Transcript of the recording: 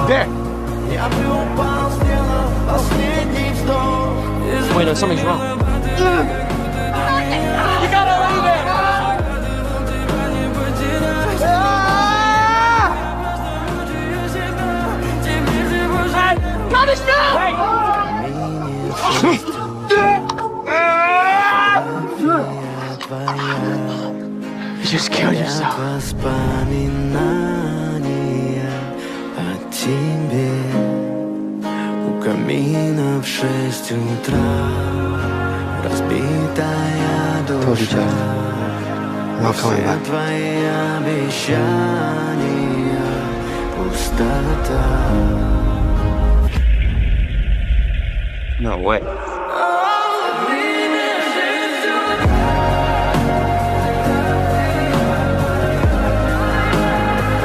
There! Wait, no, something's wrong. You gotta leave it! Got us now! You just killed yourself. У камина в 6 утра разбитая душа. Все твои обещания пустота. No way.